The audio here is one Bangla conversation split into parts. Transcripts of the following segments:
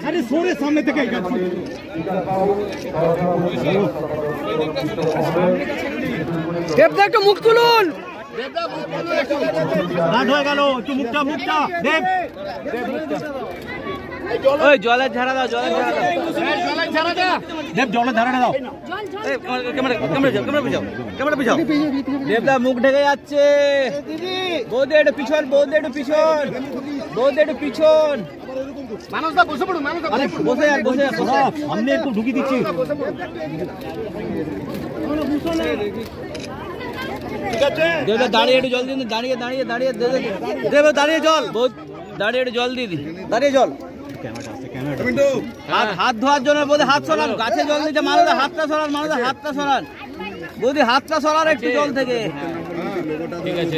আরে সরে সামনে থেকে দেবদা একটু মুখ তুলুন। রাত হয়ে গেল, একটু মুখটা দেব ওই জলের ঝাড়া দাও, জলের ঝাড়া দাও, দেব জলের ধারা দাও। ক্যামেরা পিছাও। দেবদা মুখ ঢেকে যাচ্ছে। বৌদি একটু পিছন, বৌদি একটু পিছন, বৌদি একটু পিছন। মানুষদা বসে পড়ুন, আরে বসে সামনে একটু ঢুকিয়ে দিচ্ছি। দেবদা দাঁড়িয়ে একটু জল দিন, দাঁড়িয়ে দেব, দাঁড়িয়ে জল, দাঁড়িয়ে একটু জল দিদি, দাঁড়িয়ে জল। হাত ধোয়ার জন্য বৌদি হাত সরান, গাছে জল দিতে মানুষ হাতটা সরান, বৌদি হাতটা সরান একটু জল থেকে। ঠিক আছে,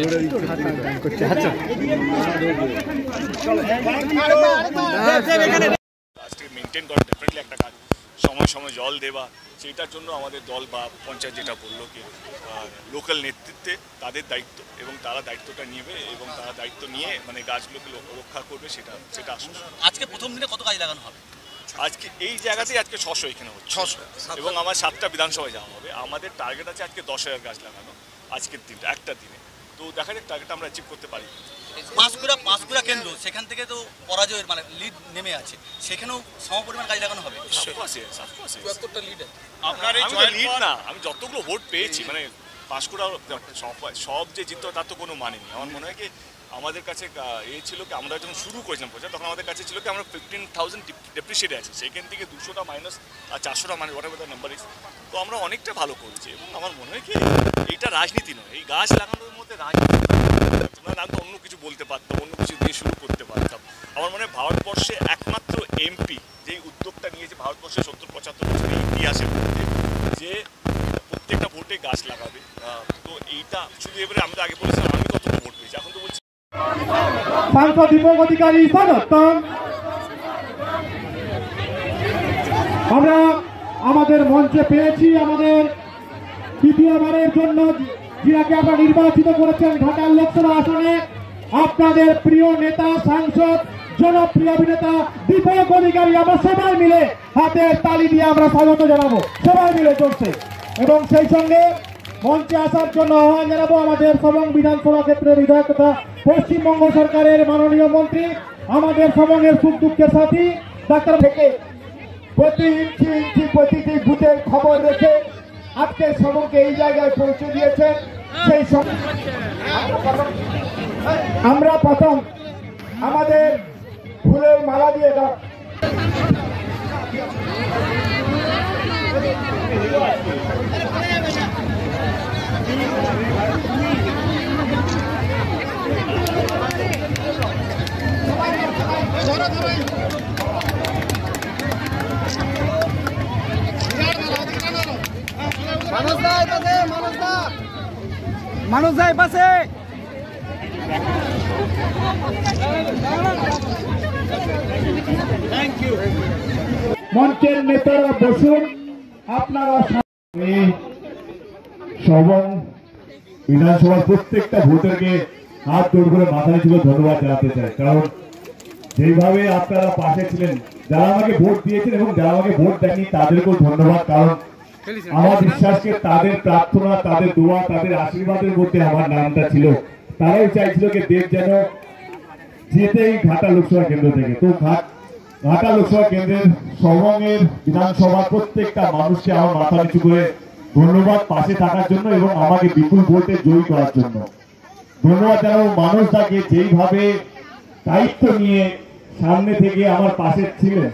মেনটেন করা ডেফিনেটলি একটা কাজ। সময় সময় জল দেওয়া, সেইটার জন্য আমাদের দল বা পঞ্চায়েত যেটা বললো কি লোকাল নেতৃত্বে তাদের দায়িত্ব, এবং তারা দায়িত্বটা নেবে এবং তারা দায়িত্ব নিয়ে মানে গাছগুলোকে রক্ষা করবে, সেটা আসলে। আজকে প্রথম দিনে কত গাছ লাগানো হবে? আজকে এই জায়গাতেই আজকে 600 এখানে হচ্ছে 600, এবং আমার 7টা বিধানসভায় যাওয়া হবে। আমাদের টার্গেট আছে আজকে 10,000 গাছ লাগানো আজকের দিনটা, একটা দিনে। তো দেখা যাক টার্গেটটা আমরা অ্যাচিভ করতে পারি। পাঁশকুড়া কেন্দ্র, সেখান থেকে তো পরাজয়ের মানে লিড নেমে আছে, সেখানেও সমপরিমাণ গাছ লাগানো হবে। লিড না, আমি যতগুলো ভোট পেয়েছি মানে পাঁশকুড়া সব যে জিততো তার তো কোনো মানে নেই। আমার মনে হয় কি আমাদের কাছে ছিল কি, আমরা যখন শুরু করেছিলাম প্রচার তখন আমাদের কাছে ছিল কি আমরা 15,000 ডেপ্রিসিয়েটে আছে, সেখান থেকে 200টা মাইনাস আর 400টা minus whatever the number is. তো আমরা অনেকটা ভালো করেছি, এবং আমার মনে হয় কি এইটা রাজনীতি নয়, এই গাছ লাগানোর মধ্যে রাজনীতি। তোমরা আমি তো অন্য কিছু বলতে পারতাম, অন্য কিছু দিয়ে শুরু করতে পারতাম। আমার মনে হয় ভারতবর্ষে একমাত্র এমপি যেই উদ্যোগটা নিয়েছে ভারতবর্ষে 70-75 বছরের ইতিহাসের মধ্যে, যে প্রত্যেকটা ভোটে গাছ লাগাবে। তো এইটা শুধু এবারে আমি তো আগে বলেছিলাম আমি কত ভোট পেয়েছি, এখন তো বলছি সাংসদ দীপক অধিকারী স্বাগতম। আমরা আমাদের মঞ্চে পেয়েছি আমাদের তৃতীয়বারের জন্য যিনাকে আপনারা নির্বাচিত করেছেন ঘাটাল লোকসভা আসনে, আপনাদের প্রিয় নেতা সাংসদ জনপ্রিয় অভিনেতা দীপক অধিকারী। আমরা সবাই মিলে হাতের তালি দিয়ে আমরা স্বাগত জানাবো, সবাই মিলে চলছে। এবং সেই সঙ্গে মঞ্চে আসার জন্য আহ্বান জানাবো আমাদের সবং বিধানসভা ক্ষেত্রের বিধায়ক তথা পশ্চিমবঙ্গ সরকারের মাননীয় মন্ত্রী, আমাদের সবংয়ের সুখ দুঃখের সাথী ডাক্তার থেকে প্রতি ইঞ্চি প্রতিটি বুথের খবর রেখে আজকে সবংকে এই জায়গায় পৌঁছে দিয়েছেন। সেই আমরা প্রথম আমাদের ফুলের মালা দিয়ে দাও। মানুষ যায় পাশে। মঞ্চের নেতারা বসুন। আপনারা সবং বিধানসভার প্রত্যেকটা ভোটারকে হাত জোড় করে মাথায় তুলে ধন্যবাদ জানাতে চাই, কারণ যেভাবে আপনারা পাশে ছিলেন, যারা আমাকে ভোট দিয়েছেন এবং যারা আমাকে ভোট দেননি তাদেরকেও ধন্যবাদ, কারণ আমার বিশ্বাসকে তাদের প্রার্থনা, তাদের দোয়া, তাদের আশীর্বাদের মধ্যে আমার নামটা ছিল। তারাই চাইছিল যে দেব যেন যেতেই ঘাটা লোকসভা কেন্দ্র থেকে। তো ঘাটা লোকসভা কেন্দ্রের সবংয়ের বিধানসভার প্রত্যেকটা মানুষকে আমার মাথা নিচু করে ধন্যবাদ পাশে থাকার জন্য এবং আমাকে বিপুল ভোটে জয়ী করার জন্য। ধন্যবাদ জানাবো মানুষটাকে যেইভাবে দায়িত্ব নিয়ে সামনে থেকে আমার পাশে ছিলেন।